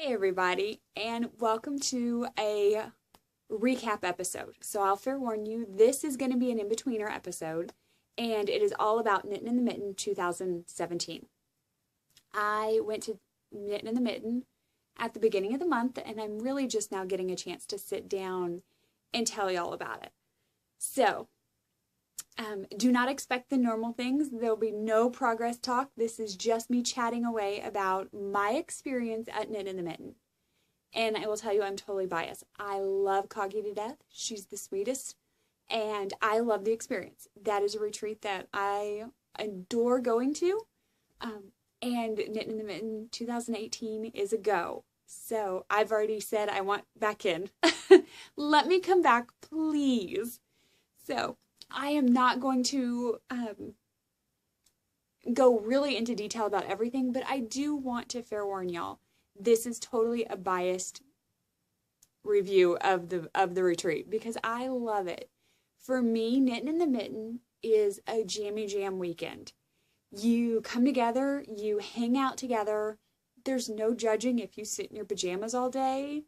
Hey everybody, and welcome to a recap episode. So I'll fair warn you, this is going to be an in-betweener episode, and it is all about Mitten in the Mitten 2017. I went to Mitten in the Mitten at the beginning of the month, and I'm really just now getting a chance to sit down and tell you all about it. So, do not expect the normal things. There'll be no progress talk. This is just me chatting away about my experience at Mitten in the Mitten. And I will tell you, I'm totally biased. I love Coggy to death. She's the sweetest. And I love the experience. That is a retreat that I adore going to. And Mitten in the Mitten 2018 is a go. So I've already said I want back in. Let me come back, please. So I am not going to go really into detail about everything, but I do want to fair warn y'all. This is totally a biased review of the retreat because I love it. For me, Mitten in the Mitten is a jammy jam weekend. You come together, you hang out together. There's no judging if you sit in your pajamas all day.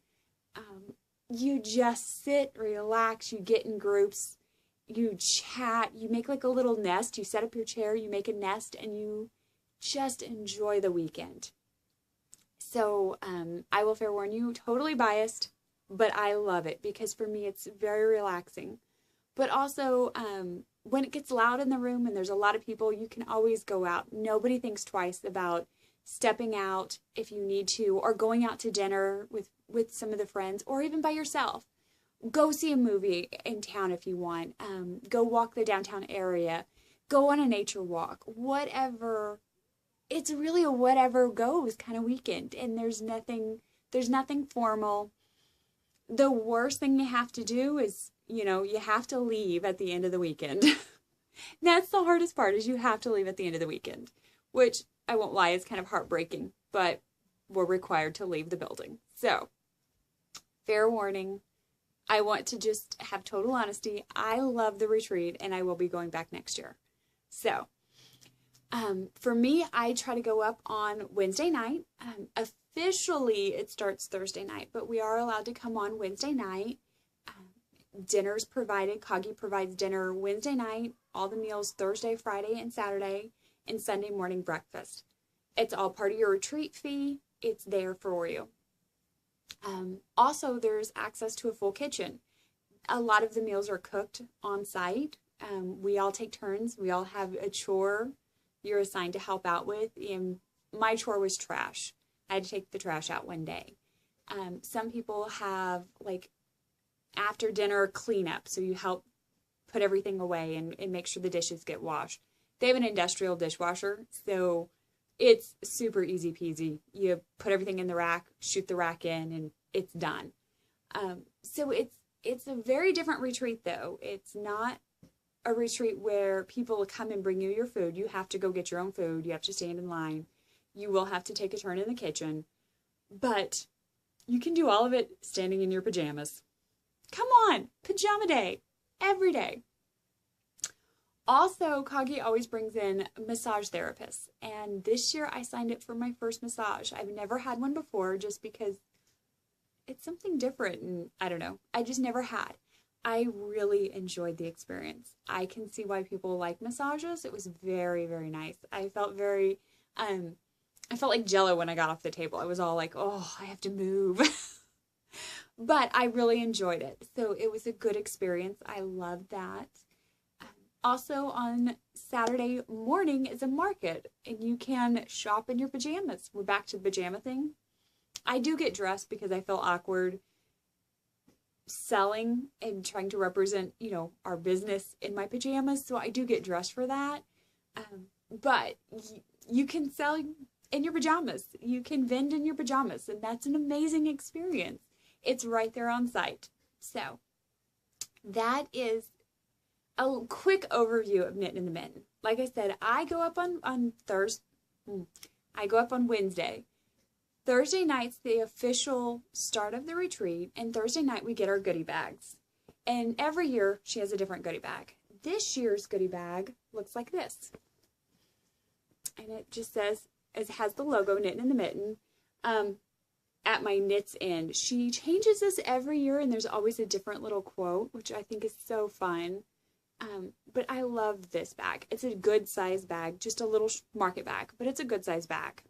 You just sit, relax, you get in groups. You chat, you make like a little nest, you set up your chair, you make a nest, and you just enjoy the weekend. So I will fair warn you, totally biased, but I love it because for me it's very relaxing. But also, when it gets loud in the room and there's a lot of people, you can always go out. Nobody thinks twice about stepping out if you need to, or going out to dinner with some of the friends, or even by yourself. Go see a movie in town if you want. Go walk the downtown area. Go on a nature walk. Whatever. It's really a whatever goes kind of weekend. And there's nothing formal. The worst thing you have to do is, you have to leave at the end of the weekend. That's the hardest part, is you have to leave at the end of the weekend. Which, I won't lie, is kind of heartbreaking. But we're required to leave the building. So, fair warning. I want to just have total honesty. I love the retreat, and I will be going back next year. So, for me, I try to go up on Wednesday night. Officially, it starts Thursday night, but we are allowed to come on Wednesday night. Dinner's provided. Coggy provides dinner Wednesday night, all the meals Thursday, Friday, and Saturday, and Sunday morning breakfast. It's all part of your retreat fee. It's there for you. Also, there's access to a full kitchen. A lot of the meals are cooked on site. We all take turns. We all have a chore you're assigned to help out with. And my chore was trash. I had to take the trash out one day. Some people have like after dinner cleanup. So you help put everything away and make sure the dishes get washed. They have an industrial dishwasher. So it's super easy peasy. You put everything in the rack, shoot the rack in, and it's done. So it's a very different retreat, though. It's not a retreat where people come and bring you your food. You have to go get your own food. You have to stand in line. You will have to take a turn in the kitchen. But you can do all of it standing in your pajamas. Come on! Pajama day! Every day. Also, Coggy always brings in massage therapists, and this year I signed up for my first massage. I've never had one before just because it's something different, and I don't know. I just never had. I really enjoyed the experience. I can see why people like massages. It was very, very nice. I felt like Jell-O when I got off the table. I was all like, oh, I have to move. But I really enjoyed it. So it was a good experience. I loved that. Also, on Saturday morning is a market, and you can shop in your pajamas. We're back to the pajama thing. I do get dressed because I feel awkward selling and trying to represent, our business in my pajamas. So I do get dressed for that. But you can sell in your pajamas. You can vend in your pajamas, and that's an amazing experience. It's right there on site. So that is a quick overview of Mitten in the Mitten. Like I said, I go up on Thursday. I go up on Wednesday. Thursday night's the official start of the retreat, and Thursday night we get our goodie bags. And every year she has a different goodie bag. This year's goodie bag looks like this. And it just says, it has the logo Mitten in the Mitten. at my knits end. She changes this every year, and there's always a different little quote, which I think is so fun. But I love this bag. It's a good size bag, just a little market bag, but it's a good size bag.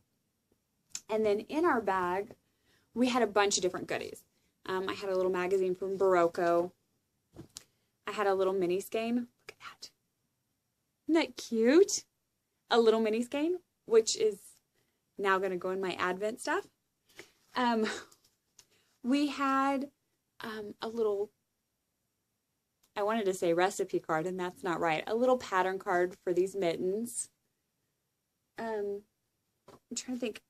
And then in our bag, we had a bunch of different goodies. I had a little magazine from Barocco. I had a little mini skein. Look at that. Isn't that cute? A little mini skein, which is now going to go in my Advent stuff. We had a little, I wanted to say recipe card, and that's not right. A little pattern card for these mittens. I'm trying to think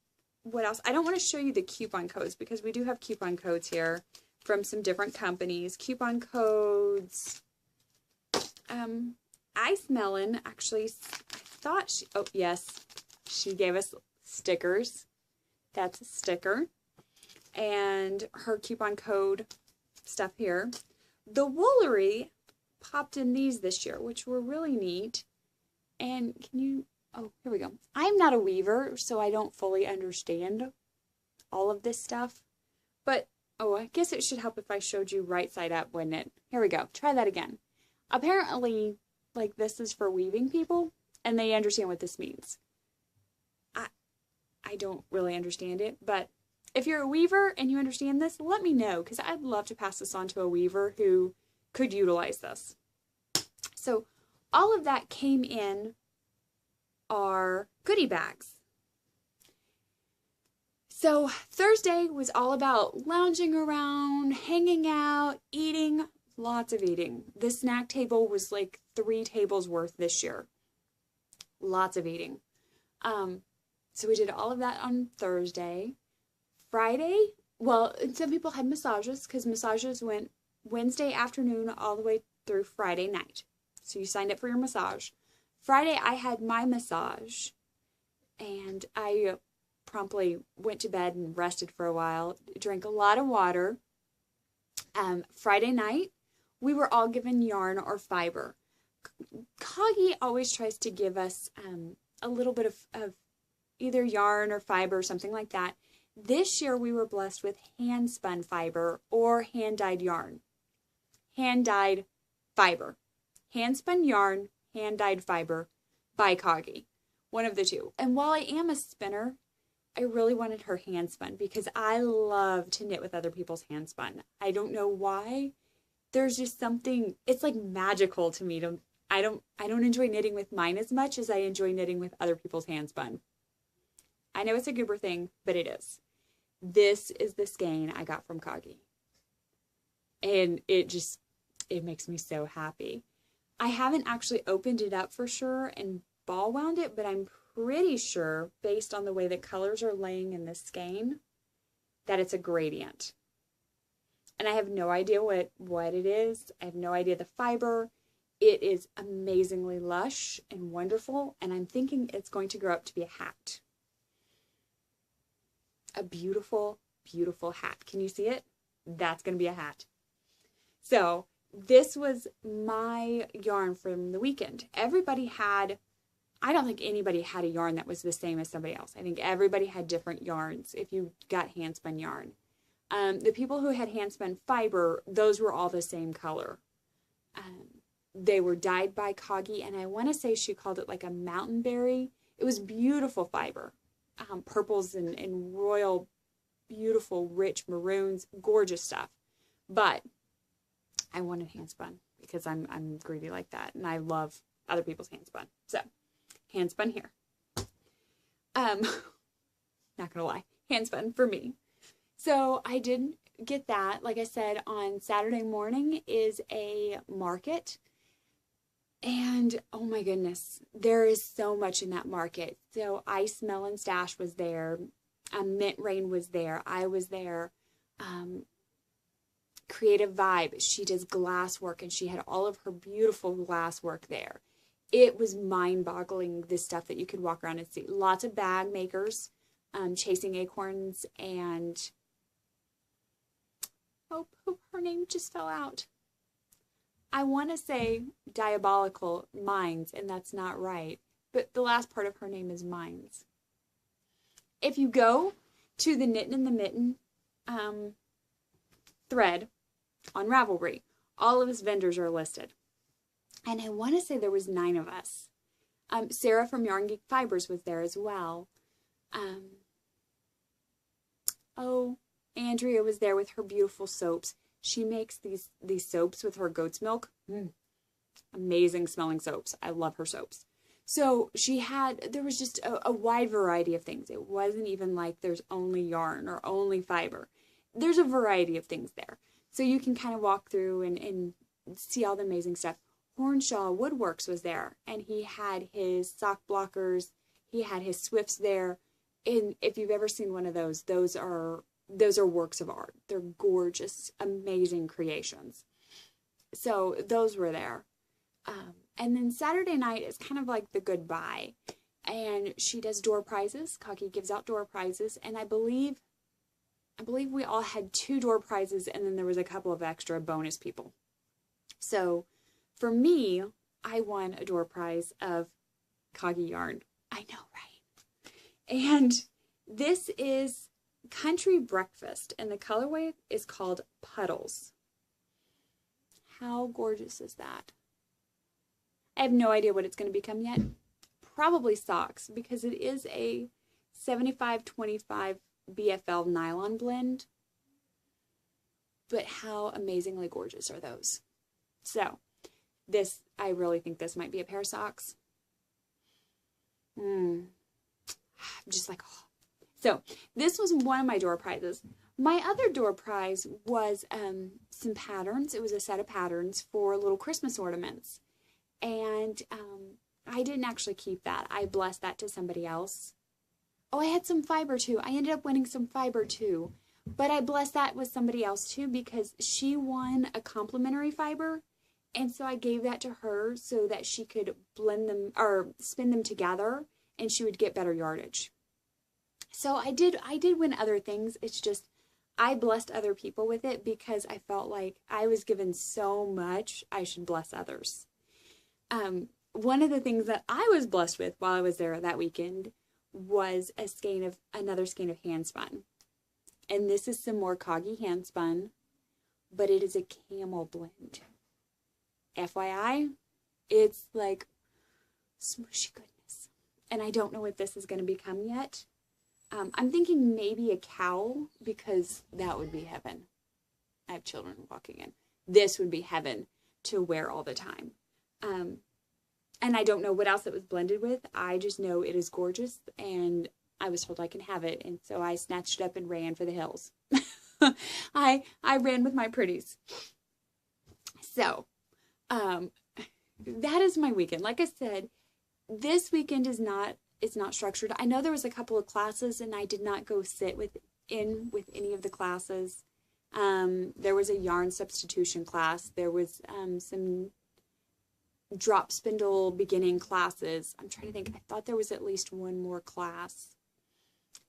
what else. I don't want to show you the coupon codes because we do have coupon codes here from some different companies. Coupon codes. Ice Melon, actually, I thought she, oh yes, she gave us stickers. That's a sticker. And her coupon code stuff here. The Woolery popped in these this year, which were really neat. And can you, oh, here we go. I'm not a weaver, so I don't fully understand all of this stuff. But, oh, I guess it should help if I showed you right side up, wouldn't it? Here we go. Try that again. Apparently, like, this is for weaving people, and they understand what this means. I don't really understand it, but if you're a weaver and you understand this, let me know, because I'd love to pass this on to a weaver who could utilize this. So all of that came in our goodie bags. So Thursday was all about lounging around, hanging out, eating, lots of eating. The snack table was like 3 tables worth this year. Lots of eating. So we did all of that on Thursday. Friday, well, some people had massages because massages went Wednesday afternoon all the way through Friday night. So you signed up for your massage. Friday, I had my massage, and I promptly went to bed and rested for a while, drank a lot of water. Friday night, we were all given yarn or fiber. Coggy always tries to give us a little bit of either yarn or fiber or something like that. This year we were blessed with hand-spun fiber or hand-dyed yarn. Hand-dyed fiber. Hand-spun yarn, hand-dyed fiber by Coggy. One of the two. And while I am a spinner, I really wanted her hand-spun because I love to knit with other people's hand-spun. I don't know why. There's just something, it's like magical to me. I don't enjoy knitting with mine as much as I enjoy knitting with other people's hand-spun. I know it's a goober thing, but it is. This is the skein I got from Coggy. And it makes me so happy. I haven't actually opened it up for sure and ball wound it, but I'm pretty sure, based on the way the colors are laying in this skein, that it's a gradient. And I have no idea what it is. I have no idea the fiber. It is amazingly lush and wonderful, and I'm thinking it's going to grow up to be a hat. A beautiful, beautiful hat. Can you see it? That's going to be a hat. So this was my yarn from the weekend. Everybody had, I don't think anybody had a yarn that was the same as somebody else. I think everybody had different yarns if you got hand-spun yarn. The people who had hand-spun fiber, those were all the same color. They were dyed by Coggy, and I want to say she called it like a mountain berry. It was beautiful fiber. Purples and royal, beautiful, rich maroons, gorgeous stuff. But I wanted hand-spun because I'm greedy like that, and I love other people's hand-spun. So, hand-spun here. Not gonna lie, hand-spun for me. So I did get that. Like I said, on Saturday morning is a market. And oh my goodness, there is so much in that market. So Ice Melon Stash was there. Mint Rain was there. I was there. Creative Vibe. She does glass work, and she had all of her beautiful glass work there. It was mind-boggling, this stuff that you could walk around and see. Lots of bag makers, Chasing Acorns, and oh, her name just fell out. I want to say Diabolical Minds, and that's not right. But the last part of her name is Minds. If you go to the Knittin' and the Mitten thread on Ravelry. All of his vendors are listed. And I want to say there was 9 of us. Sarah from Yarn Geek Fibers was there as well. Andrea was there with her beautiful soaps. She makes these soaps with her goat's milk. Amazing smelling soaps. I love her soaps. So there was just a wide variety of things. It wasn't even like there's only yarn or only fiber. There's a variety of things there. So you can kind of walk through and see all the amazing stuff. Hornshaw Woodworks was there, and he had his sock blockers. He had his Swifts there. And if you've ever seen one of those are works of art. They're gorgeous, amazing creations. So those were there. And then Saturday night is kind of like the goodbye. And she does door prizes. Cocky gives out door prizes. And I believe we all had 2 door prizes, and then there was a couple of extra bonus people. So for me, I won a door prize of Coggy yarn. I know, right? And this is Country Breakfast, and the colorway is called Puddles. How gorgeous is that? I have no idea what it's going to become yet. Probably socks, because it is a 75-25 BFL nylon blend. But how amazingly gorgeous are those? So, I really think this might be a pair of socks. I'm just like, oh. So, this was one of my door prizes. My other door prize was some patterns. It was a set of patterns for little Christmas ornaments. And I didn't actually keep that. I blessed that to somebody else. Oh, I had some fiber too. I ended up winning some fiber too. But I blessed that with somebody else too because she won a complimentary fiber. And so I gave that to her so that she could blend them or spin them together and she would get better yardage. So I did win other things. It's just I blessed other people with it because I felt like I was given so much, I should bless others. One of the things that I was blessed with while I was there that weekend was another skein of hand spun. And this is some more Coggy hand spun, but it is a camel blend. FYI, it's like smooshy goodness. And I don't know what this is going to become yet. I'm thinking maybe a cowl because that would be heaven. I have children walking in. This would be heaven to wear all the time. And I don't know what else it was blended with. I just know it is gorgeous and I was told I can have it. And so I snatched it up and ran for the hills. I ran with my pretties. So, that is my weekend. Like I said, this weekend it's not structured. I know there was a couple of classes and I did not go sit with any of the classes. There was a yarn substitution class. There was some drop spindle beginning classes. I'm trying to think. I thought there was at least one more class.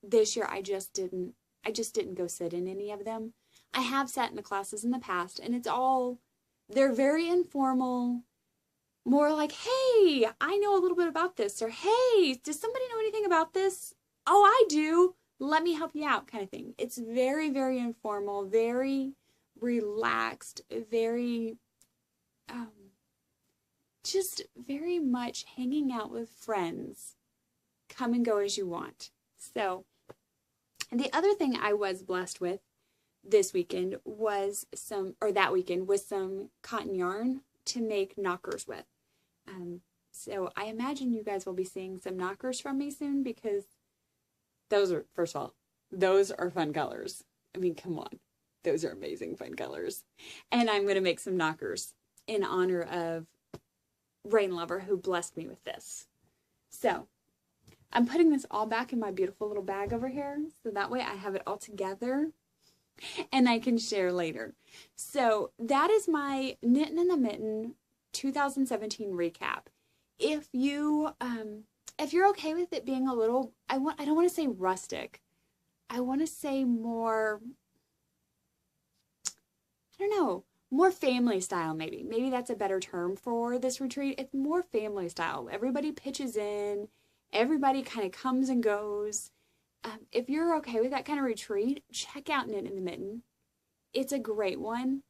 This year I just didn't go sit in any of them. I have sat in the classes in the past and they're very informal. More like, hey, I know a little bit about this, or hey, does somebody know anything about this? Oh, I do. Let me help you out, kind of thing. It's very, very informal, very relaxed, very, just very much hanging out with friends. Come and go as you want. So, the other thing I was blessed with this weekend was some cotton yarn to make knockers with. So I imagine you guys will be seeing some knockers from me soon because those are fun colors. I mean, come on. Those are amazing fun colors. And I'm going to make some knockers in honor of Rain Lover who blessed me with this. So I'm putting this all back in my beautiful little bag over here. So that way I have it all together and I can share later. So that is my Knitting in the Mitten 2017 recap. If you're okay with it being a little, I don't want to say rustic. I want to say more, I don't know, more family style maybe. Maybe that's a better term for this retreat. It's more family style. Everybody pitches in. Everybody kind of comes and goes. If you're okay with that kind of retreat, check out Knit in the Mitten. It's a great one.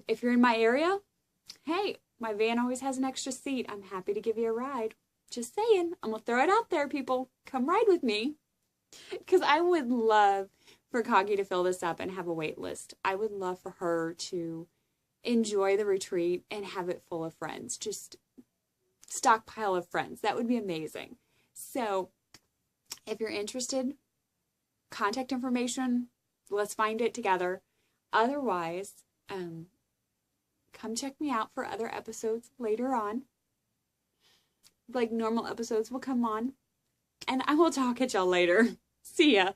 If you're in my area, hey, my van always has an extra seat. I'm happy to give you a ride. Just saying, I'm going to throw it out there, people. Come ride with me. Because I would love for Coggy to fill this up and have a wait list. I would love for her to enjoy the retreat and have it full of friends. Just stockpile of friends. That would be amazing. So if you're interested, contact information. Let's find it together. Otherwise, come check me out for other episodes later on. Like normal episodes will come on. And I will talk at y'all later. See ya.